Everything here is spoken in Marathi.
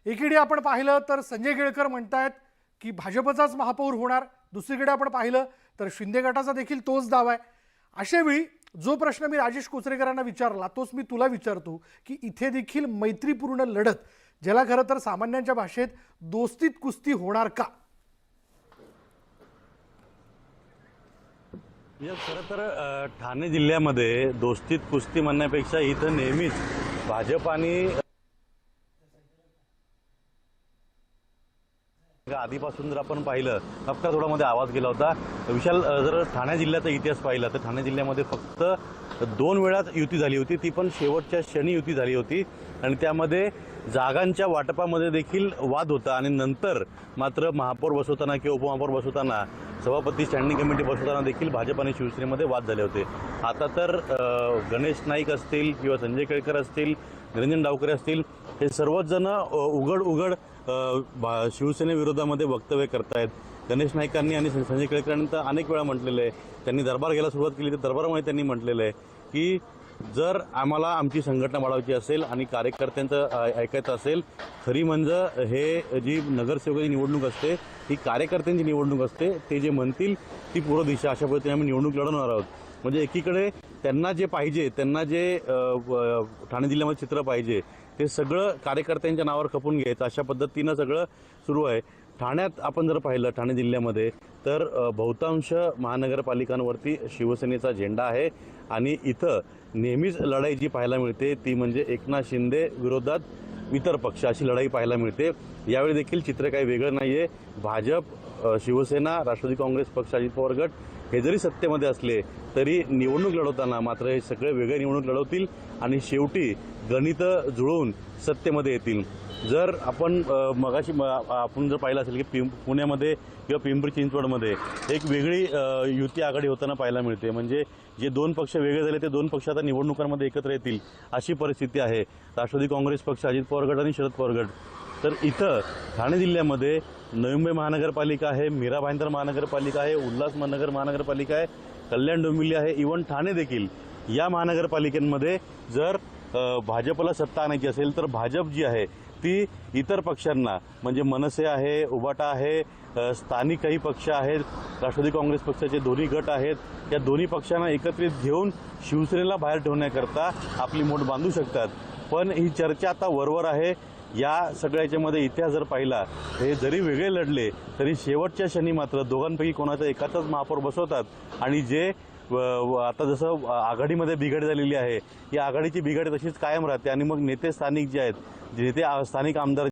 एकीकडे आपण पाहिलं तर संजय केळकर म्हणतायत की भाजपचाच महापौर होणार, दुसरीकडे आपण पाहिलं तर शिंदे गटाचा देखील तोच दावा आहे। अशावेळी जो प्रश्न मी राजेश कोचरेकरांना विचारला तोच मी तुला विचारतो की इथे देखील मैत्रीपूर्ण लढत, ज्याला खरं तर सामान्यांच्या भाषेत दोस्तीत कुस्ती होणार का? खरं तर ठाणे जिल्ह्यामध्ये दोस्तीत कुस्ती म्हणण्यापेक्षा इथं नेहमीच भाजप आणि आधीपासून जर आपण पाहिलं, हप्ता थोडा मध्ये आवाज गेला होता विशाल, जर ठाणे जिल्ह्याचा इतिहास पाहिला तर ठाणे जिल्ह्यामध्ये फक्त 2 वेळा युती झाली होती, ती पण शेवटच्या क्षणी युती झाली होती आणि त्यामध्ये जागांच्या वाटपामध्ये देखील वाद होता आणि नंतर मात्र महापौर बसवताना किंवा उपमहापौर बसवताना, सभापती स्टँडिंग कमिटी बसवताना देखील भाजप आणि शिवसेनेमध्ये वाद झाले होते। आता तर गणेश नाईक असतील किंवा संजय केळकर असतील, निरंजन डावकरे असतील, हे सर्वच जण उघड शिवसेनेविरोधामध्ये वक्तव्य करतायत। गणेश नाईकांनी आणि संजय केळकरांनी तर अनेक वेळा म्हटलेलं आहे, त्यांनी दरबार घ्यायला सुरुवात केली तर दरबारामध्ये त्यांनी म्हटलेलं आहे की जर आम्हाला आमची संघटना वाढवायची असेल आणि कार्यकर्त्यांचं ऐकायचं असेल, खरी म्हणजे हे जी नगरसेवकाची निवडणूक असते ही कार्यकर्त्यांची निवडणूक असते, ते जे म्हणतील ती पूर्व दिशा, अशा पद्धतीने आम्ही निवडणूक लढवणार आहोत। म्हणजे एकीकडे त्यांना जे पाहिजे, त्यांना जे ठाणे जिल्ह्यामध्ये चित्र पाहिजे ते सगळं कार्यकर्त्यांच्या नावावर खपून घ्यायचं, अशा पद्धतीनं सगळं सुरू आहे। ठाण्यात आपण जर पाहिलं ठाणे जिल्ह्यामध्ये तर बहुतांश महानगरपालिकांवरती शिवसेनेचा झेंडा आहे आणि इथं नेहमीच लढाई जी पाहायला मिळते ती म्हणजे एकनाथ शिंदे विरोधात इतर पक्ष, अशी लढाई पाहायला मिळते। यावेळी देखील चित्र काही वेगळं नाहीये। भाजप, शिवसेना, राष्ट्रवादी काँग्रेस पक्ष, अजित पवार गट हे जरी सत्तेमध्ये असले तरी निवडणूक लढवताना मात्र हे सगळे वेगळे निवडणूक लढवतील आणि शेवटी गणित जुळवून सत्तेमध्ये येतील। जर आपण मगाशी आपण जर पाहिलं असेल की पुण्यामध्ये किंवा पिंपरी चिंचवडमध्ये एक वेगळी युती आघाडी होताना पाहायला मिळते, म्हणजे जे 2 पक्ष वेगळे झाले ते 2 पक्ष आता निवडणुकांमध्ये एकत्र येतील अशी परिस्थिती आहे। राष्ट्रवादी काँग्रेस पक्ष, अजित पवार गट आणि शरद पवार गट। तर इथं ठाणे जिल्ह्यामध्ये नवी मुंबई महानगरपालिका आहे, मीरा भाईंदर महानगरपालिका आहे, उल्हासनगर महानगरपालिका आहे, कल्याण डोंबिवली आहे, इव्हन ठाणे देखील, या महानगरपालिकांमध्ये जर भाजपला सत्ता आणायची असेल तर भाजप जी आहे ती इतर पक्षांना, म्हणजे मनसे आहे, उबाटा आहे, स्थानिक काही पक्ष आहेत, राष्ट्रवादी काँग्रेस पक्षाचे दोन्ही गट आहेत, या दोन्ही पक्षांना एकत्रित घेऊन शिवसेनेला बाहेर ठेवण्याकरता आपली मोठ बांधू शकतात। पण ही चर्चा आता वरवर आहे। या सगळ्याच्यामध्ये इतिहास जर पाहिला, हे जरी वेगळे लढले तरी शेवटच्या क्षणी मात्र दोघांपैकी कोणाचा एकाचाच महापौर बसवतात आणि जे आता जसं आघाडीमध्ये बिघाडी झालेली आहे, या आघाडीची बिघाडी तशीच कायम राहते आणि मग नेते स्थानिक जे आहेत, नेते स्थानिक आमदार